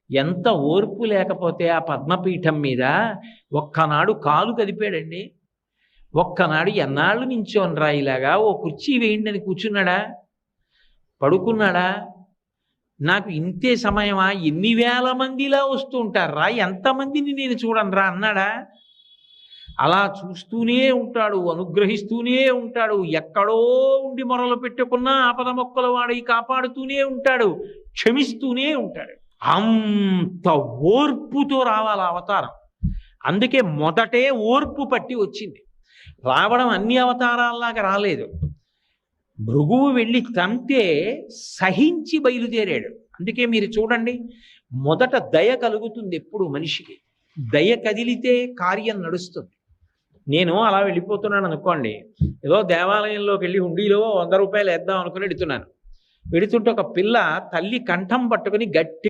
ఎంత ఓర్పు లేకపోతే ఆ పద్మపీఠం మీద ఒక్కనాడు కాలు కదిపాడండి. ఒక్కనాడు ఎన్నాళ్ళు నించోనరా ఇలాగా, ఓ కుర్చీ వేయండి అని కూర్చున్నాడా, పడుకున్నాడా? నాకు ఇంతే సమయమా, ఎన్ని వేల మందిలా వస్తూ ఉంటారా, ఎంతమందిని నేను చూడనరా అన్నాడా? అలా చూస్తూనే ఉంటాడు, అనుగ్రహిస్తూనే ఉంటాడు. ఎక్కడో ఉండి మొరలు పెట్టుకున్నా ఆపద మొక్కల వాడి కాపాడుతూనే ఉంటాడు, క్షమిస్తూనే ఉంటాడు. అంత ఓర్పుతో రావాలి అవతారం. అందుకే మొదటే ఓర్పు పట్టి వచ్చింది. రావడం అన్ని అవతారాల్లాగా రాలేదు. భృగువు వెళ్ళి తంతే సహించి బయలుదేరాడు. అందుకే మీరు చూడండి, మొదట దయ కలుగుతుంది ఎప్పుడు మనిషికి. దయ కదిలితే కార్యం నడుస్తుంది. నేను అలా వెళ్ళిపోతున్నాను అనుకోండి, ఏదో దేవాలయంలోకి వెళ్ళి హుండీలో 100 రూపాయలు వేద్దాం అనుకుని వెడుతున్నాను. వెడుతుంటే ఒక పిల్ల తల్లి కంఠం పట్టుకుని గట్టి